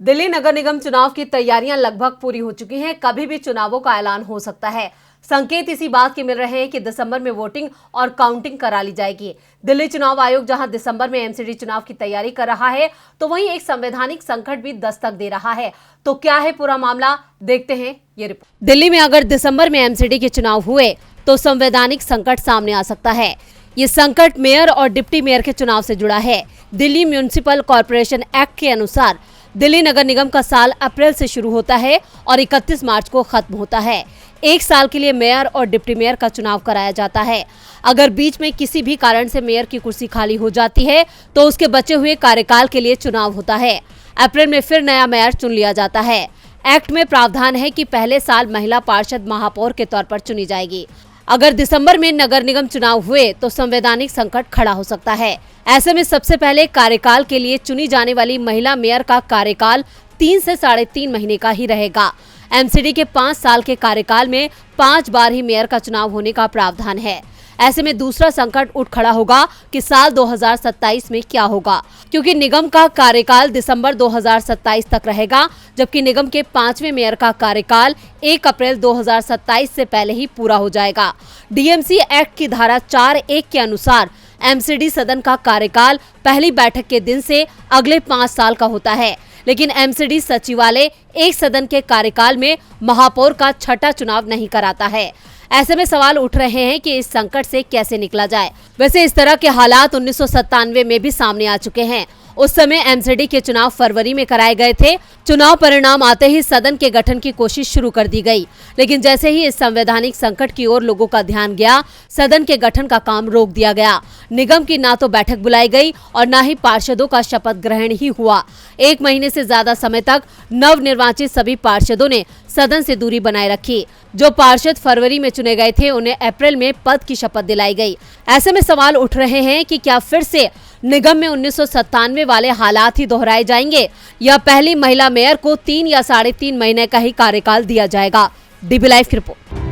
दिल्ली नगर निगम चुनाव की तैयारियां लगभग पूरी हो चुकी हैं। कभी भी चुनावों का ऐलान हो सकता है। संकेत इसी बात के मिल रहे हैं कि दिसंबर में वोटिंग और काउंटिंग करा ली जाएगी। दिल्ली चुनाव आयोग जहां दिसंबर में एमसीडी चुनाव की तैयारी कर रहा है, तो वहीं एक संवैधानिक संकट भी दस्तक दे रहा है। तो क्या है पूरा मामला, देखते हैं ये रिपोर्ट। दिल्ली में अगर दिसंबर में एमसीडी के चुनाव हुए तो संवैधानिक संकट सामने आ सकता है। ये संकट मेयर और डिप्टी मेयर के चुनाव से जुड़ा है। दिल्ली म्यूनिसिपल कॉर्पोरेशन एक्ट के अनुसार दिल्ली नगर निगम का साल अप्रैल से शुरू होता है और 31 मार्च को खत्म होता है। एक साल के लिए मेयर और डिप्टी मेयर का चुनाव कराया जाता है। अगर बीच में किसी भी कारण से मेयर की कुर्सी खाली हो जाती है तो उसके बचे हुए कार्यकाल के लिए चुनाव होता है। अप्रैल में फिर नया मेयर चुन लिया जाता है। एक्ट में प्रावधान है कि पहले साल महिला पार्षद महापौर के तौर पर चुनी जाएगी। अगर दिसंबर में नगर निगम चुनाव हुए तो संवैधानिक संकट खड़ा हो सकता है। ऐसे में सबसे पहले कार्यकाल के लिए चुनी जाने वाली महिला मेयर का कार्यकाल 3 से 3.5 महीने का ही रहेगा। एमसीडी के 5 साल के कार्यकाल में 5 बार ही मेयर का चुनाव होने का प्रावधान है। ऐसे में दूसरा संकट उठ खड़ा होगा कि साल 2027 में क्या होगा, क्योंकि निगम का कार्यकाल दिसंबर 2027 तक रहेगा, जबकि निगम के 5वें मेयर का कार्यकाल 1 अप्रैल 2027 से पहले ही पूरा हो जाएगा। डीएमसी एक्ट की धारा 4(1) के अनुसार एमसीडी सदन का कार्यकाल पहली बैठक के दिन से अगले 5 साल का होता है, लेकिन एमसीडी सचिवालय एक सदन के कार्यकाल में महापौर का छठा चुनाव नहीं कराता है। ऐसे में सवाल उठ रहे हैं कि इस संकट से कैसे निकला जाए। वैसे इस तरह के हालात 1997 में भी सामने आ चुके हैं। उस समय एमसीडी के चुनाव फरवरी में कराए गए थे। चुनाव परिणाम आते ही सदन के गठन की कोशिश शुरू कर दी गई, लेकिन जैसे ही इस संवैधानिक संकट की ओर लोगों का ध्यान गया, सदन के गठन का काम रोक दिया गया। निगम की ना तो बैठक बुलाई गई और न ही पार्षदों का शपथ ग्रहण ही हुआ। 1 महीने से ज्यादा समय तक नवनिर्वाचित सभी पार्षदों ने सदन से दूरी बनाए रखी। जो पार्षद फरवरी में चुने गए थे, उन्हें अप्रैल में पद की शपथ दिलाई गई। ऐसे में सवाल उठ रहे हैं कि क्या फिर से निगम में 1997 वाले हालात ही दोहराए जाएंगे, या पहली महिला मेयर को 3 या 3.5 महीने का ही कार्यकाल दिया जाएगा। डीबी लाइव की रिपोर्ट।